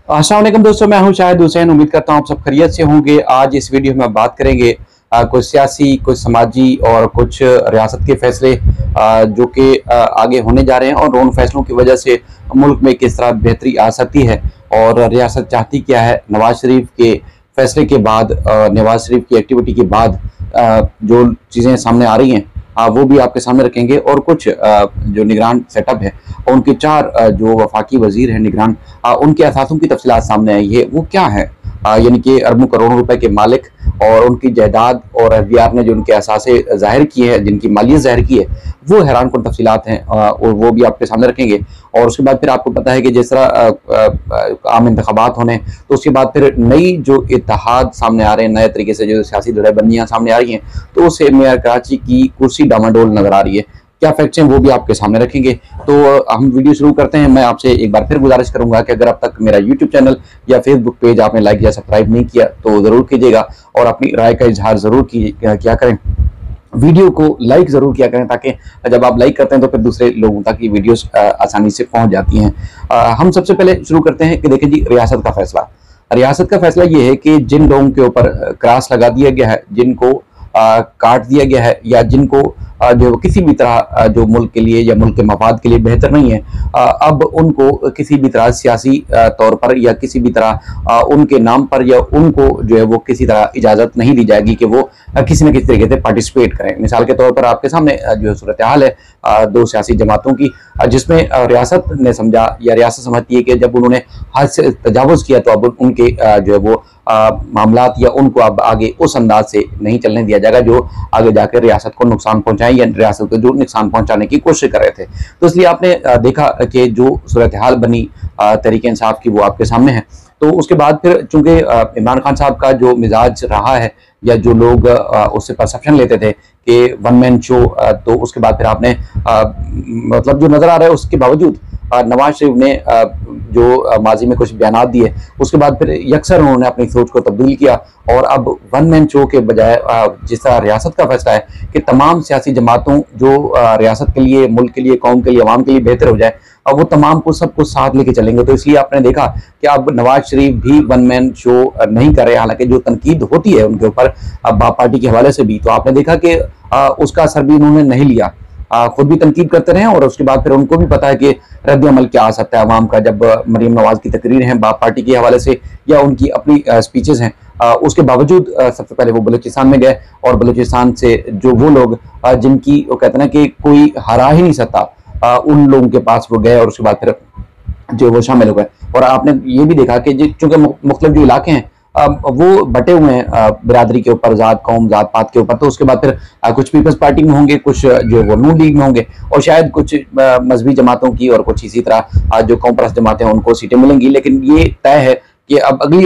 अस्सलाम वालेकुम दोस्तों, मैं हूं शाहिद हुसैन। उम्मीद करता हूं आप सब खैरियत से होंगे। आज इस वीडियो में बात करेंगे कुछ सियासी, कुछ समाजी और कुछ रियासत के फैसले जो कि आगे होने जा रहे हैं और उन फैसलों की वजह से मुल्क में किस तरह बेहतरी आ सकती है और रियासत चाहती क्या है। नवाज शरीफ के फैसले के बाद, नवाज शरीफ की एक्टिविटी के बाद जो चीज़ें सामने आ रही हैं वो भी आपके सामने रखेंगे। और कुछ जो निगरान सेटअप है, उनके चार जो वफाकी वजीर हैं निगरान, उनके असासों की तफसीलात सामने आई है। वो क्या है, यानी कि अरबों करोड़ों रुपए के मालिक और उनकी जायदाद, और एफबीआर ने जो उनके असासे जाहिर किए हैं, जिनकी मालियत जाहिर की है, वो हैरान कुन तफसीलात हैं और वो भी आपके सामने रखेंगे। और उसके बाद फिर आपको पता है कि जिस तरह आम इंतखाबात होने, तो उसके बाद फिर नई जो इत्तेहाद सामने आ रहे हैं, नए तरीके से जो सियासी धड़ेबंदियाँ सामने आ रही हैं, तो उससे मेयर कराची की कुर्सी डामाडोल नजर आ रही है। क्या फैक्ट्स हैं वो भी आपके सामने रखेंगे। तो हम वीडियो शुरू करते हैं। मैं आपसे एक बार फिर गुजारिश करूंगा कि अगर अब तक मेरा यूट्यूब चैनल या फेसबुक पेज आपने लाइक या सब्सक्राइब नहीं किया तो ज़रूर कीजिएगा और अपनी राय का इजहार ज़रूर किया करें। वीडियो को लाइक ज़रूर किया करें ताकि जब आप लाइक करते हैं तो फिर दूसरे लोगों तक ये वीडियोस आसानी से पहुंच जाती हैं। हम सबसे पहले शुरू करते हैं कि देखें जी, रियासत का फैसला। रियासत का फैसला ये है कि जिन लोगों के ऊपर क्रॉस लगा दिया गया है, जिनको काट दिया गया है, या जिनको जो किसी भी तरह जो मुल्क के लिए या मुल्क के मफाद के लिए बेहतर नहीं है, अब उनको किसी भी तरह सियासी तौर पर या किसी भी तरह उनके नाम पर या उनको जो है वो किसी तरह इजाज़त नहीं दी जाएगी कि वो किसी न किसी तरीके से पार्टिसिपेट करें। मिसाल के तौर पर आपके सामने जो सूरत हाल है दो सियासी जमातों की, जिसमें रियासत ने समझा या रियासत समझती है कि जब उन्होंने हद से तजावुज़ किया तो अब उनके जो है वो मामलात या उनको अब आगे उस अंदाज से नहीं चलने दिया जाएगा जो आगे जाकर रियासत को नुकसान पहुंचाए या रियासत को जो नुकसान पहुंचाने की कोशिश कर रहे थे। तो इसलिए आपने देखा कि जो सूरत हाल बनी तहरीक इंसाफ की, वो आपके सामने है। तो उसके बाद फिर चूंकि इमरान खान साहब का जो मिजाज रहा है या जो लोग उससे परसेप्शन लेते थे कि वन मैन शो, तो उसके बाद फिर आपने मतलब जो नजर आ रहा है उसके बावजूद नवाज शरीफ ने जो माजी में कुछ बयान दिए, उसके बाद फिर यकसर उन्होंने अपनी सोच को तब्दील किया और अब वन मैन शो के बजाय जिस तरह रियासत का फैसला है कि तमाम सियासी जमातों जो रियासत के लिए, मुल्क के लिए, कौम के लिए, अवाम के लिए बेहतर हो जाए, अब वो तमाम को सब कुछ साथ लेके चलेंगे। तो इसलिए आपने देखा कि अब नवाज शरीफ भी वन मैन शो नहीं कर रहे, हालांकि जो तनकीद होती है उनके ऊपर बाप पार्टी के हवाले से भी, तो आपने देखा कि उसका असर भी उन्होंने नहीं लिया। खुद भी तनकीद करते रहे और उसके बाद फिर उनको भी पता है कि रद्द अमल क्या आ सकता है अवाम का, जब मरीम नवाज की तकरीर हैं बाप पार्टी के हवाले से या उनकी अपनी स्पीचेस हैं, उसके बावजूद सबसे पहले वो बलूचिस्तान में गए और बलूचिस्तान से जो वो लोग जिनकी वो कहते हैं कि कोई हरा ही नहीं सकता, उन लोगों के पास वो गए और उसके बाद फिर जो वो शामिल हो गए। और आपने ये भी देखा कि चूंकि मुख्तलिफ जो इलाके हैं वो बटे हुए हैं बिरादरी के ऊपर, जात कौम जात पात के ऊपर, तो उसके बाद फिर कुछ पीपल्स पार्टी में होंगे, कुछ जो वो नून लीग में होंगे और शायद कुछ मजहबी जमातों की और कुछ इसी तरह जो कौम परस्त जमातें हैं उनको सीटें मिलेंगी। लेकिन ये तय है कि अब अगली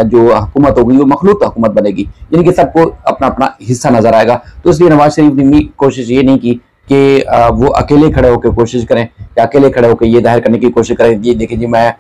जो हुकूमत होगी वो मखलूत हुकूमत बनेगी, यानी कि सबको अपना अपना हिस्सा नजर आएगा। तो इसलिए नवाज शरीफ ने भी कोशिश ये नहीं की कि वो अकेले खड़े होकर कोशिश करें या अकेले खड़े होकर ये जाहिर करने की कोशिश करें ये देखिए जी मैं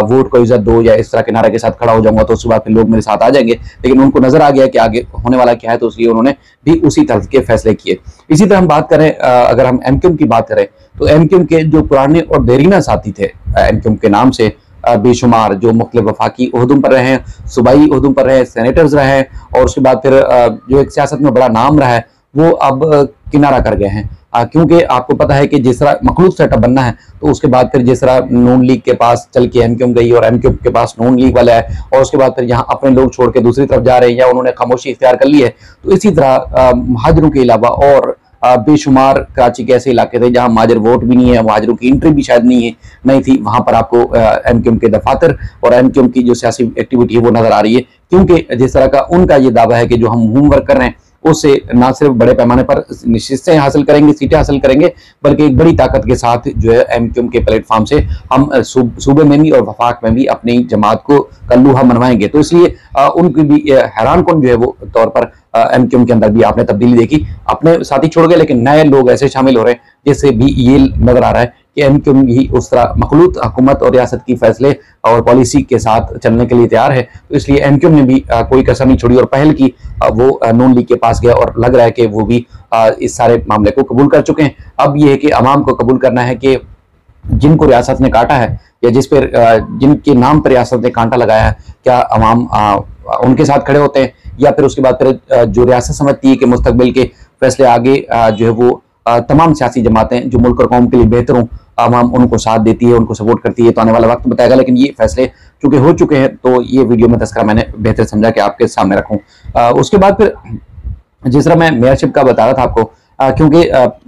वोट को इज्जत दो या इस तरह के नारे के साथ खड़ा हो जाऊंगा तो उसके बाद फिर लोग मेरे साथ आ जाएंगे। लेकिन उनको नजर आ गया कि आगे होने वाला क्या है, तो इसलिए उन्होंने भी उसी तरह के फैसले किए। इसी तरह हम बात करें, अगर हम एमक्यूएम की बात करें तो एमक्यूएम के जो पुराने और देरीना साथी थे एमक्यूएम के नाम से बेशुमार, जो मुख्तलिफ वफाकी ओहदों पर रहे हैं, सूबाई ओहदों पर रहे, सेनेटर्स रहे हैं और उसके बाद फिर जो एक सियासत में बड़ा नाम रहा है वो अब किनारा कर गए हैं। क्योंकि आपको पता है कि जिस तरह मखलूत सेटअप बनना है तो उसके बाद फिर जिस तरह नून लीग के पास चल के एमक्यूएम गई और एमक्यूएम के पास नून लीग वाला है और उसके बाद फिर यहाँ अपने लोग छोड़ के दूसरी तरफ जा रहे हैं या उन्होंने खामोशी इख्तियार कर ली है, तो इसी तरह महाजरों के अलावा और बेशुमार कराची के ऐसे इलाके थे जहां महाजर वोट भी नहीं है, महाजरों की एंट्री भी शायद नहीं थी, वहां पर आपको एमक्यूएम के दफातर और एमक्यूएम की जो सियासी एक्टिविटी है वो नजर आ रही है। क्योंकि जिस तरह का उनका ये दावा है कि जो हम होमवर्क कर रहे हैं उससे ना सिर्फ बड़े पैमाने पर निश्चितें हासिल करेंगे, सीटें हासिल करेंगे, बल्कि एक बड़ी ताकत के साथ जो है एमक्यूएम के प्लेटफॉर्म से हम सूबे में भी और वफाक में भी अपनी जमात को कल्लूहा मनवाएंगे। तो इसलिए उनकी भी हैरान कौन जो है वो तौर पर एमक्यूएम के अंदर भी आपने तब्दीली देखी, अपने साथी छोड़ गए लेकिन नए लोग ऐसे शामिल हो रहे हैं जिससे भी ये नजर आ रहा है कि एमक्यूएम भी उस तरह मखलूत हुकूमत और रियासत की फैसले और पॉलिसी के साथ चलने के लिए तैयार है। तो इसलिए एमक्यूएम ने भी कोई कसर नहीं छोड़ी और पहल की, वो नून लीग के पास गया और लग रहा है कि वो भी इस सारे मामले को कबूल कर चुके हैं। अब ये है कि अवाम को कबूल करना है कि जिनको रियासत ने काटा है या जिस पर जिनके नाम पर रियासत ने कांटा लगाया है, क्या अवाम उनके साथ खड़े होते हैं, या फिर उसके बाद फिर जो रियासत समझती है कि मुस्तकबिल के फैसले आगे जो है वो तमाम सियासी जमातें जो मुल्क और कौम के लिए बेहतर हों, अवाम उनको साथ देती है, उनको सपोर्ट करती है, तो आने वाला वक्त बताएगा। लेकिन ये फैसले चूंकि हो चुके हैं तो ये वीडियो में तस्करा मैंने बेहतर समझा कि आपके सामने रखूं। उसके बाद फिर जिस तरह मैं मेयरशिप का बता रहा था आपको, क्योंकि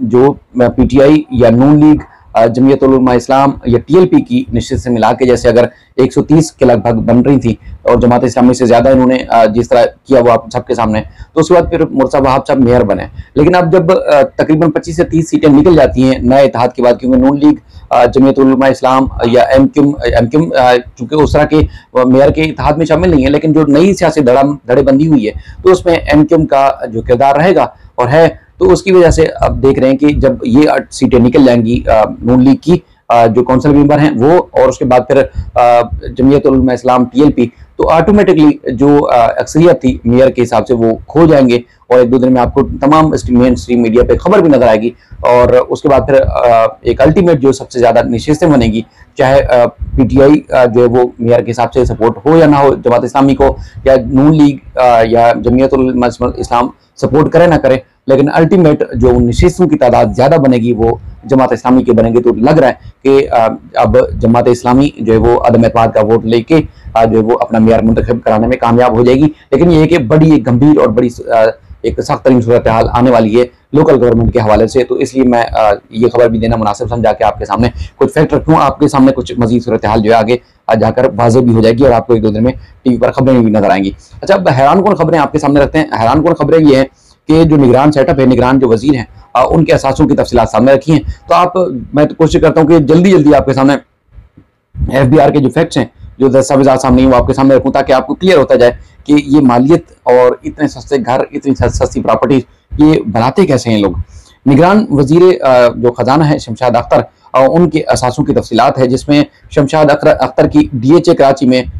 जो पीटीआई या नून लीग, जमीयत उलमा इस्लाम या टीएलपी की निश्चित से मिला के जैसे अगर 130 के लगभग बन रही थी और जमात इस्लामी से ज्यादा इन्होंने जिस तरह किया वो आप सबके सामने, तो उसके बाद फिर मुर्तज़ा वहाब साहब मेयर बने। लेकिन अब जब तकरीबन 25 से 30 सीटें निकल जाती हैं नए इत्तेहाद के बाद, क्योंकि नून लीग, जमीयत उलमा इस्लाम या एमक्यूम चूंकि उस तरह के मेयर के इत्तेहाद में शामिल नहीं है, लेकिन जो नई सियासी धड़ेबंदी हुई है तो उसमें एमक्यूम का जो किरदार रहेगा और है, तो उसकी वजह से अब देख रहे हैं कि जब ये 8 सीटें निकल जाएंगी नून लीग की जो कौंसिल मेंबर हैं वो, और उसके बाद फिर जमीयत उलमा इस्लाम टीएलपी, तो ऑटोमेटिकली जो अक्सरियत थी मेयर के हिसाब से वो खो जाएंगे और एक दो दिन में आपको तमाम मेन स्ट्रीम मीडिया पे खबर भी नजर आएगी। और उसके बाद फिर एक अल्टीमेट जो सबसे ज्यादा नशिस्तें बनेगी, चाहे पीटीआई जो है वो मेयर के हिसाब से सपोर्ट हो या ना हो जमात इस्लामी को, या नून लीग या जमीयत उलमा इस्लाम सपोर्ट करे ना करे, लेकिन अल्टीमेट जो नशिस्तों की तादाद ज्यादा बनेगी वो जमात इस्लामी के बनेंगे। तो लग रहा है कि अब जमात इस्लामी जो है वो अदम एतमाद का वोट लेके जो है वो अपना मेयर मुंतखब कराने में कामयाब हो जाएगी। लेकिन ये है कि बड़ी एक गंभीर और बड़ी एक सख्त तरीन सूरत हाल आने वाली है लोकल गवर्नमेंट के हवाले से, तो इसलिए मैं ये खबर भी देना मुनासिब समझा कि आपके सामने कुछ फैक्ट रखूँ, आपके सामने कुछ मजीद सूरत हाल जो है आगे जाकर वाज़ेह भी हो जाएगी और आपको एक दो दिन में टीवी पर खबरें भी नजर आएंगी। अच्छा, अब हैरान कौन खबरें आपके सामने रखते हैं। हैरान कौन खबरें ये है कि जो निगरान सेटअप है, निगरान जो वजीर हैं उनके असासों की तफसीलात सामने रखी हैं। तो मैं तो कोशिश करता हूँ कि जल्दी जल्दी आपके सामने एफबीआर के जो फैक्ट्स हैं, जो दस्तावेज़ात सामने वो आपके सामने रखूँ, ताकि आपको क्लियर होता जाए कि ये मालियत और इतने सस्ते घर, इतनी सस्ती प्रॉपर्टीज ये बनाते कैसे हैं लोग। निगरान वजीर जो खजाना है शमशाद अख्तर, उनके असासों की तफसीलात है, जिसमें शमशाद अख्तर की डीएचए कराची में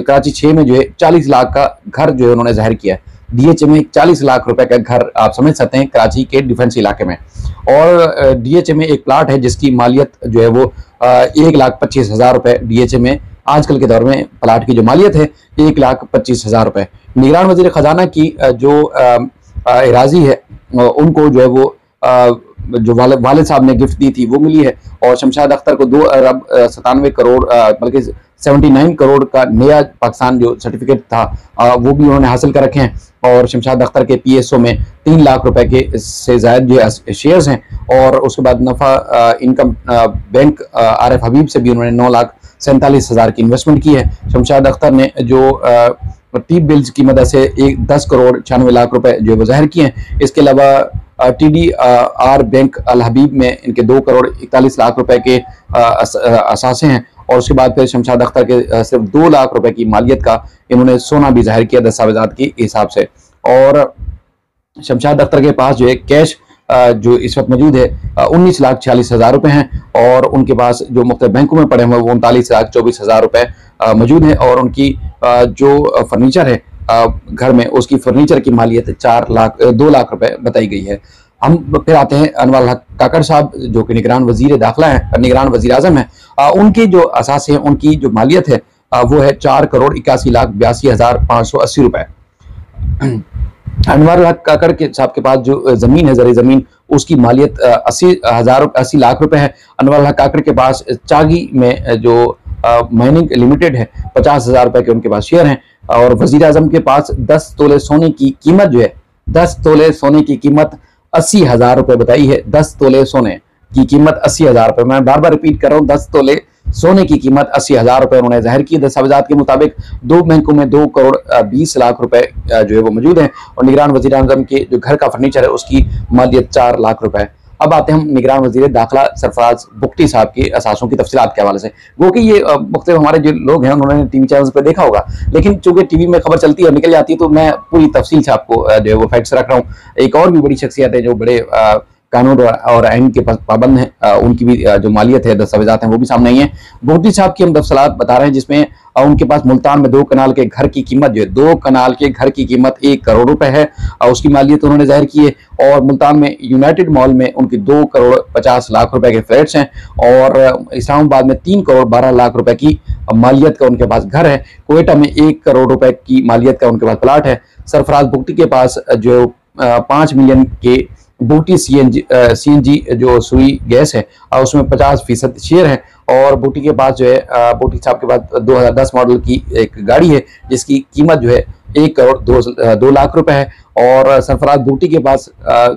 कराची 6 में जो है 40 लाख का घर जो है उन्होंने जाहिर किया है। डीएचए में 40 लाख रुपए का घर आप समझ सकते हैं कराची के डिफेंस इलाके में। और डीएचए में एक प्लाट है जिसकी मालियत जो है वो 1,25,000 रुपए डीएचए में आजकल के दौर में प्लाट की जो मालियत है 1,25,000 रुपए। निगरान वजीर खजाना की जो एराजी है उनको जो है वो जो वालिद साहब ने गिफ्ट दी थी वो मिली है, और शमशाद अख्तर को 2 अरब 97 करोड़ बल्कि 79 करोड़ का नया पाकिस्तान जो सर्टिफिकेट था वो भी उन्होंने हासिल कर रखे हैं। और शमशाद अख्तर के पीएसओ में 3 लाख रुपए के से ज्यादा जो शेयर्स हैं, और उसके बाद नफा इनकम बैंक आरिफ हबीब से भी उन्होंने 9,47,000 की इन्वेस्टमेंट की है। शमशाद अख्तर ने जो टी बिल्स की मदद से 10 करोड़ 96 लाख रुपए जो वो जाहिर किए हैं। इसके अलावा TDR बैंक अल हबीब में इनके 2 करोड़ 41 लाख रुपए के असासे हैं। और उसके बाद फिर शमशाद अख्तर के सिर्फ 2 लाख रुपए की मालियत का इन्होंने सोना भी जाहिर किया दस्तावेजात के हिसाब से। और शमशाद अख्तर के पास जो है कैश जो इस वक्त मौजूद है 19,46,000 रुपए हैं, और उनके पास जो मुख्तलिफ बैंकों में पड़े हुए वो 39,24,000 रुपए मौजूद है। और उनकी जो फर्नीचर है घर में, उसकी फर्नीचर की मालियत 2 लाख रुपए बताई गई है। हम फिर आते हैं अनवर हक काकड़ साहब जो कि निगरान वजीर दाखिला है, निगरान वजीर आजम है। उनके जो असास हैं, उनकी जो मालियत है वो है 4 करोड़ 81,82,580 रुपए। अनवर हक काकड़ के साहब के पास जो जमीन है, ज़र जमीन, उसकी मालियत 80 लाख रुपए है। अनवर हक काकड़ के पास चागी में जो माइनिंग लिमिटेड है 50,000 रुपए के उनके पास शेयर हैं। और वजीर आजम के पास 10 तोले सोने की कीमत जो है, 10 तोले सोने की कीमत 80,000 रुपए बताई है। 10 तोले सोने की कीमत 80,000 रुपए, मैं बार बार रिपीट कर रहा हूँ, 10 तोले सोने की कीमत 80,000 रुपए उन्होंने जाहिर की। दस्तावेजात के मुताबिक 2 बैंकों में 2 करोड़ 20 लाख रुपए जो है वो मौजूद हैं। और निगरान वजीर आजम के जो घर का फर्नीचर है उसकी मालियत 4 लाख रुपए। अब आते हैं हम निगरान वजीर दाखिला सरफराज बुख्ती साहब के असासों की तफसीलात के हवाले से। वो कि ये मुख्तलिफ हमारे जो लोग हैं उन्होंने टीवी चैनल्स पर देखा होगा, लेकिन चूंकि टीवी में खबर चलती है निकल जाती है, तो मैं पूरी तफसील से आपको जो है वो फैक्ट्स रख रहा हूँ। एक और भी बड़ी शख्सियत है जो बड़े कानून और आइन के पाबंद हैं, उनकी भी जो मालियत है, दस्तावेजात हैं, वो भी सामने आई हैं। भुट्टी साहब की हम तफसीलात बता रहे हैं, जिसमें उनके पास मुल्तान में 2 कनाल के घर की कीमत जो है, 2 कनाल के घर की कीमत 1 करोड़ रुपए है, उसकी मालियत उन्होंने जाहिर की है। और मुल्तान में यूनाइटेड मॉल में उनकी 2 करोड़ 50 लाख रुपए के फ्लैट्स हैं, और इस्लामाबाद में 3 करोड़ 12 लाख रुपए की मालियत का उनके पास घर है। कोयटा में 1 करोड़ रुपए की मालियत का उनके पास प्लाट है। सरफराज भुट्टी के पास जो 5 मिलियन के भुट्टी सीएनजी जो सुई गैस है, उसमें 50% शेयर है। और भुट्टी के पास जो है, भुट्टी साहब के पास 2010 मॉडल की एक गाड़ी है, जिसकी कीमत जो है 1 करोड़ 2 लाख रुपए है। और सरफराज भुट्टी के पास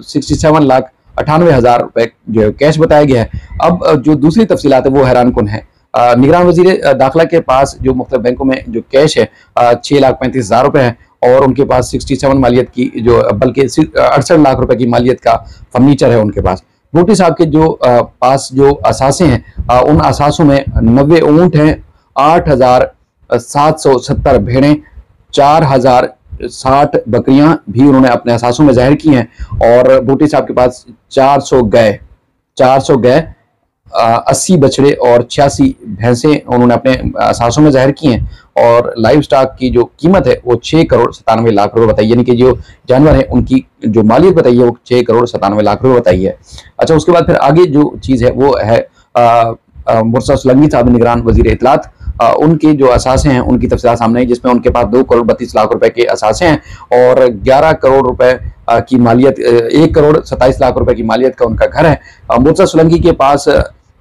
67 लाख 98 हजार रुपए जो है कैश बताया गया है। अब जो दूसरी तफसीलात है वो हैरान कुन है। निगरान वजीर दाखिला के पास जो मुख्तलिफ बैंकों में जो कैश है 6,35,000 रुपए है, और उनके पास 67 मालियत की जो बल्कि 68 लाख रुपए की मालियत का फर्नीचर है उनके पास। भुट्टी साहब के जो पास जो असासे हैं, उन असासों में 90 ऊंट हैं, 8,770 भेड़ें, 4,060 बकरियां भी उन्होंने अपने असासों में जाहिर की हैं। और भुट्टी साहब के पास 400 गाय 80 बछड़े और 86 भैंसें उन्होंने अपने असासों में जाहिर की हैं। और लाइव स्टॉक की जो कीमत है वो 6 करोड़ 97 लाख रुपए बताई, यानी कि जो जानवर है उनकी जो मालियत बताई है वो 6 करोड़ 97 लाख रुपए बताई है। अच्छा, उसके बाद फिर आगे जो चीज़ है वो है मुर्तज़ा सुलंगी साहब, निगरान वजीर इत्तलात, उनके जो असासे हैं उनकी तफसीलात सामने है, जिसमें उनके पास 2 करोड़ 32 लाख रुपए के असासे हैं, और 11 करोड़ रुपए की मालियत, 1 करोड़ 27 लाख रुपए की मालियत का उनका घर है। मुर्तज़ा सुलंगी के पास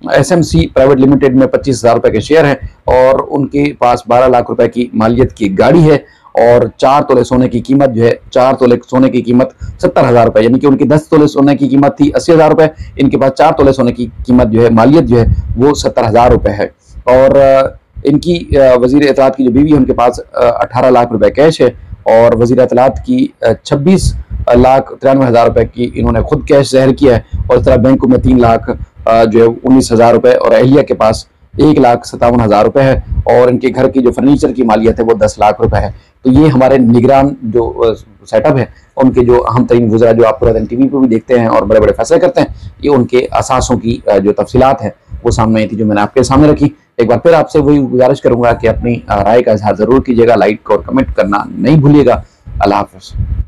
SMC प्राइवेट लिमिटेड में 25,000 रुपए के शेयर हैं, और उनके पास 12 लाख रुपए की मालियत की गाड़ी है। और 4 तोले सोने की कीमत जो है, 4 तोले सोने की कीमत 70,000 रुपए, यानी कि उनकी 10 तोले सोने की कीमत थी 80,000 रुपए, इनके पास 4 तोले सोने की कीमत जो है, मालियत जो है वो 70,000 रुपए है। और इनकी वजीर इत्तलात की जो बीवी है उनके पास 18 लाख रुपए कैश है, और वजीर इत्तलात की 26,93,000 रुपए की इन्होंने खुद कैश जाहिर किया है। और इस तरह बैंकों में 3 लाख जो है 19,000 रुपए, और अहलिया के पास 1,57,000 रुपए है, और इनके घर की जो फर्नीचर की मालियत है वो 10 लाख रुपए है। तो ये हमारे निगरान जो सेटअप है, उनके जो अहम तरीन गुजरा जो आप पूरा दिन टीवी पे भी देखते हैं और बड़े बड़े फैसले करते हैं, ये उनके असासों की जो तफसीलात है वो सामने आई थी, जो मैंने आपके सामने रखी। एक बार फिर आपसे वही गुजारिश करूंगा कि अपनी राय का इजहार जरूर कीजिएगा, लाइक और कमेंट करना नहीं भूलिएगा। अल्लाह हाफ़िज़।